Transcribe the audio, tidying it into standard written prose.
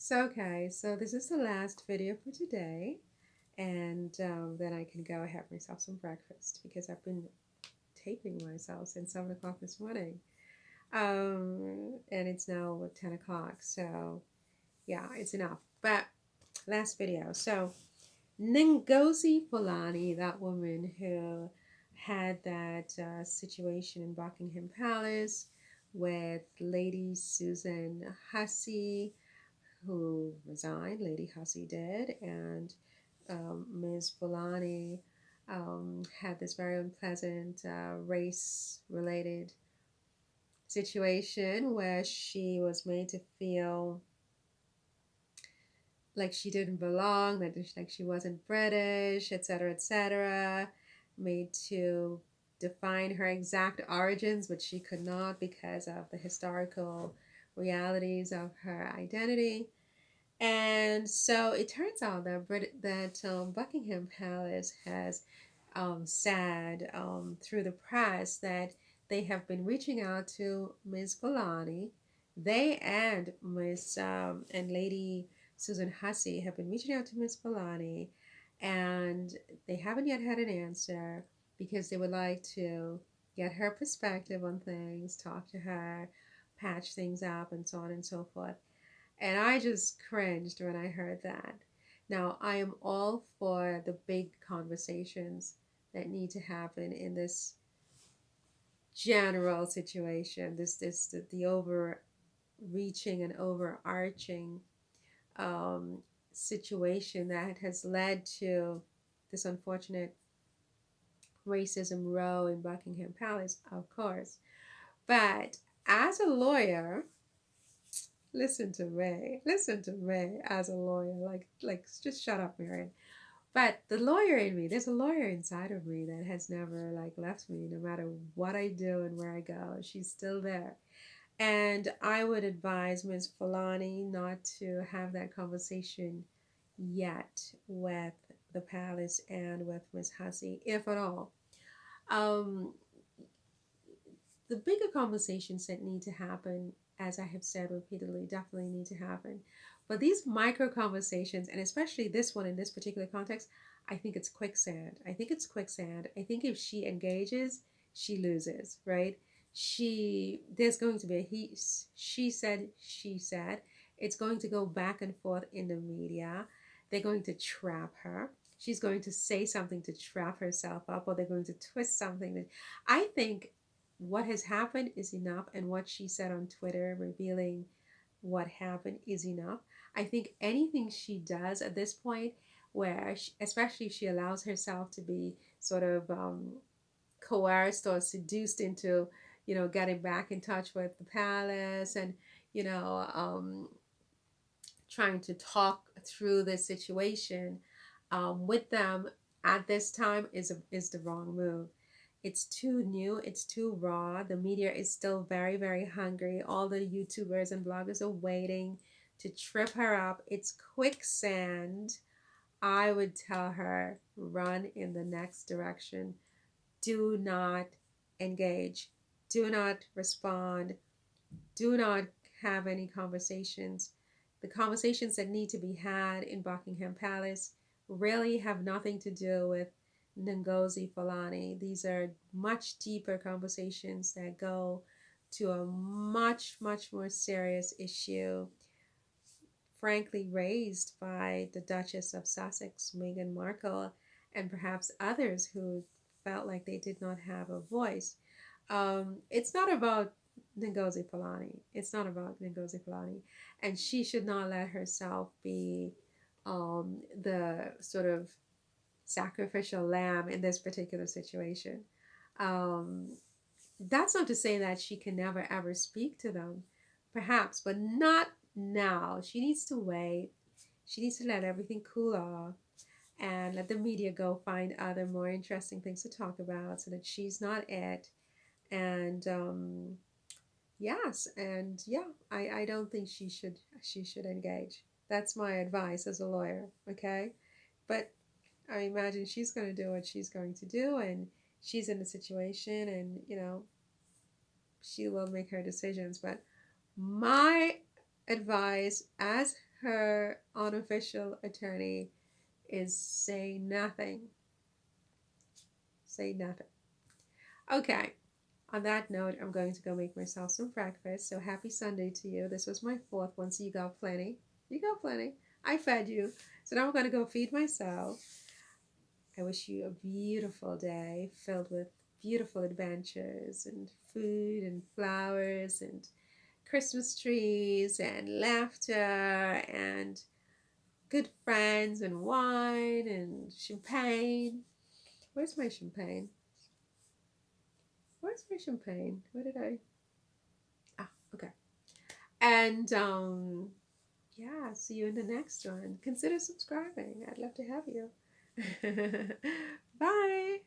So this is the last video for today, and then I can go have myself some breakfast because I've been taping myself since 7 o'clock this morning. And it's now 10 o'clock, so yeah, it's enough. But last video. So Ngozi Fulani, that woman who had that situation in Buckingham Palace with Lady Susan Hussey, who resigned, Lady Hussey did, and Ms. Fulani had this very unpleasant race related situation where she was made to feel like she didn't belong, like she wasn't British, etc., etc., made to define her exact origins, which she could not because of the historical realities of her identity. And so it turns out that Buckingham Palace has said through the press that they have been reaching out to Ms. Fulani. They and Ms. And Lady Susan Hussey have been reaching out to Ms. Fulani, and they haven't yet had an answer because they would like to get her perspective on things, talk to her, patch things up, and so on and so forth. And I just cringed when I heard that. Now, I am all for the big conversations that need to happen in this general situation, the overreaching and overarching um, situation that has led to this unfortunate racism row in Buckingham Palace, of course. But as a lawyer, listen to me as a lawyer, like just shut up, Marion. But the lawyer in me, there's a lawyer inside of me that has never like left me, no matter what I do and where I go. She's still there. And I would advise Ms. Fulani not to have that conversation yet with the palace and with Ms. Hussey, if at all. Um, the bigger conversations that need to happen, as I have said repeatedly, definitely need to happen. But these micro conversations, and especially this one in this particular context, I think it's quicksand. I think it's quicksand. I think if she engages, she loses, right? There's going to be a she said. It's going to go back and forth in the media. They're going to trap her. She's going to say something to trap herself up, or they're going to twist something. I think what has happened is enough, and what she said on Twitter revealing what happened is enough. I think anything she does at this point, where especially if she allows herself to be sort of coerced or seduced into, getting back in touch with the palace and, you know, um, trying to talk through this situation with them at this time is the wrong move. It's too new, it's too raw. The media is still very, very hungry. All the YouTubers and bloggers are waiting to trip her up. It's quicksand. I would tell her, run in the next direction. Do not engage. Do not respond. Do not have any conversations. The conversations that need to be had in Buckingham Palace really have nothing to do with Ngozi Fulani. These are much deeper conversations that go to a much, much more serious issue, frankly, raised by the Duchess of Sussex, Meghan Markle, and perhaps others who felt like they did not have a voice. It's not about Ngozi Fulani. It's not about Ngozi Fulani. And she should not let herself be the sort of sacrificial lamb in this particular situation. Um, that's not to say that she can never ever speak to them, perhaps, but not now. She needs to wait. She needs to let everything cool off and let the media go find other more interesting things to talk about so that she's not it. And yes, and yeah, I don't think she should engage. That's my advice as a lawyer, okay? But I imagine she's going to do what she's going to do, and she's in the situation, and she will make her decisions. But my advice as her unofficial attorney is say nothing. Say nothing. Okay. On that note, I'm going to go make myself some breakfast. So happy Sunday to you. This was my fourth one, so you got plenty. You got plenty. I fed you. So now I'm going to go feed myself. I wish you a beautiful day filled with beautiful adventures and food and flowers and Christmas trees and laughter and good friends and wine and champagne. Where's my champagne? Where's my champagne? Where did I? Ah, okay. And yeah, see you in the next one. Consider subscribing. I'd love to have you. Bye.